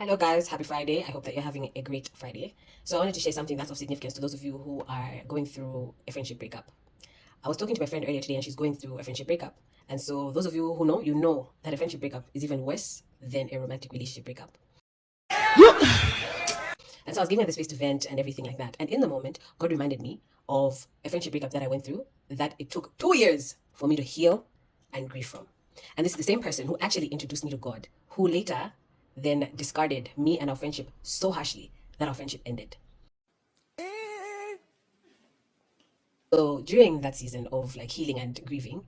Hello guys, happy Friday. I hope that you're having a great Friday. So I wanted to share something that's of significance to those of you who are going through a friendship breakup. I was talking to my friend earlier today and she's going through a friendship breakup. And so those of you who know, you know that a friendship breakup is even worse than a romantic relationship breakup. And so I was giving her the space to vent and everything like that. And in the moment, God reminded me of a friendship breakup that I went through that it took 2 years for me to heal and grieve from. And this is the same person who actually introduced me to God, who later then discarded me and our friendship so harshly that our friendship ended. So during that season of like healing and grieving,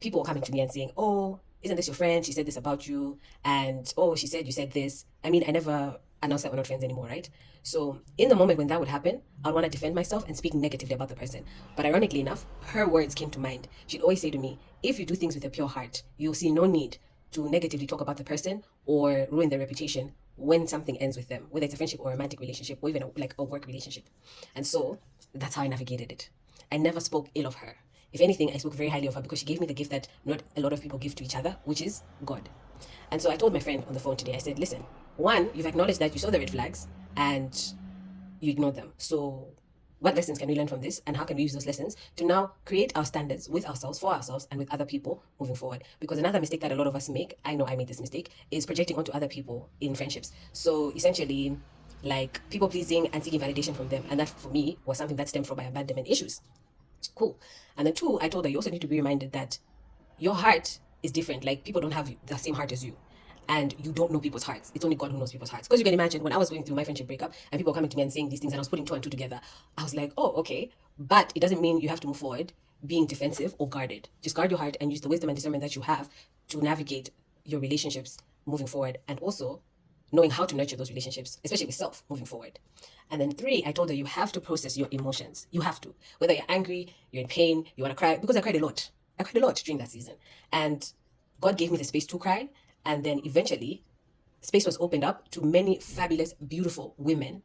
people were coming to me and saying, "Oh, isn't this your friend? She said this about you." And, "Oh, she said you said this." I mean, I never announced that we're not friends anymore, right? So in the moment when that would happen, I'd want to defend myself and speak negatively about the person. But ironically enough, her words came to mind. She'd always say to me, "If you do things with a pure heart, you'll see no need to negatively talk about the person or ruin their reputation when something ends with them, whether it's a friendship or a romantic relationship or even like a work relationship." And so that's how I navigated it. I never spoke ill of her. If anything, I spoke very highly of her because she gave me the gift that not a lot of people give to each other, which is God. And so I told my friend on the phone today, I said, "Listen, one, you've acknowledged that you saw the red flags and you ignored them. So what lessons can we learn from this, and how can we use those lessons to now create our standards with ourselves, for ourselves, and with other people moving forward?" Because another mistake that a lot of us make, I know I made this mistake, is projecting onto other people in friendships. So essentially, like people pleasing and seeking validation from them. And that for me was something that stemmed from my abandonment issues. Cool. And then two, I told her, you also need to be reminded that your heart is different. Like people don't have the same heart as you. And you don't know people's hearts. It's only God who knows people's hearts. Because you can imagine when I was going through my friendship breakup and people were coming to me and saying these things and I was putting two and two together, I was like, oh, okay. But it doesn't mean you have to move forward being defensive or guarded. Just guard your heart and use the wisdom and discernment that you have to navigate your relationships moving forward, and also knowing how to nurture those relationships, especially with self moving forward. And then three, I told her you have to process your emotions. You have to. Whether you're angry, you're in pain, you want to cry, because I cried a lot. I cried a lot during that season. And God gave me the space to cry. And then eventually, space was opened up to many fabulous, beautiful women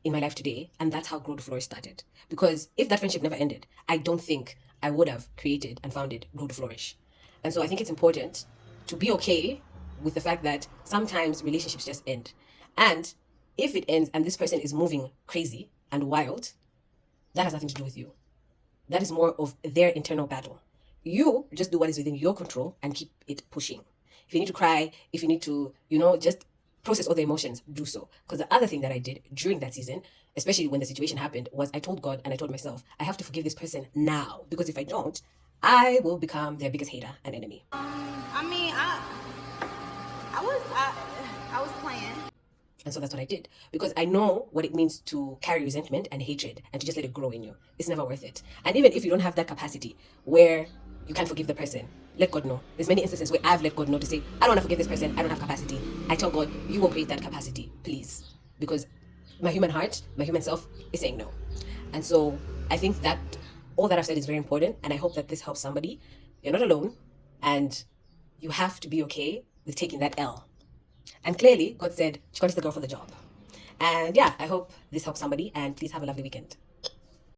in my life today. And that's how Grow to Flourish started. Because if that friendship never ended, I don't think I would have created and founded Grow to Flourish. And so I think it's important to be okay with the fact that sometimes relationships just end. And if it ends and this person is moving crazy and wild, that has nothing to do with you. That is more of their internal battle. You just do what is within your control and keep it pushing. If you need to cry, if you need to, just process all the emotions, do so. Because the other thing that I did during that season, especially when the situation happened, was I told God and I told myself, I have to forgive this person now. Because if I don't, I will become their biggest hater and enemy. I was playing. And so that's what I did. Because I know what it means to carry resentment and hatred and to just let it grow in you. It's never worth it. And even if you don't have that capacity where you can't forgive the person, let God know. There's many instances where I've let God know to say, I don't want to forgive this person. I don't have capacity. I tell God, you will create that capacity, please. Because my human heart, my human self is saying no. And so I think that all that I've said is very important. And I hope that this helps somebody. You're not alone. And you have to be okay with taking that L. And clearly, God said, she's going to the girl for the job. And yeah, I hope this helps somebody. And please have a lovely weekend.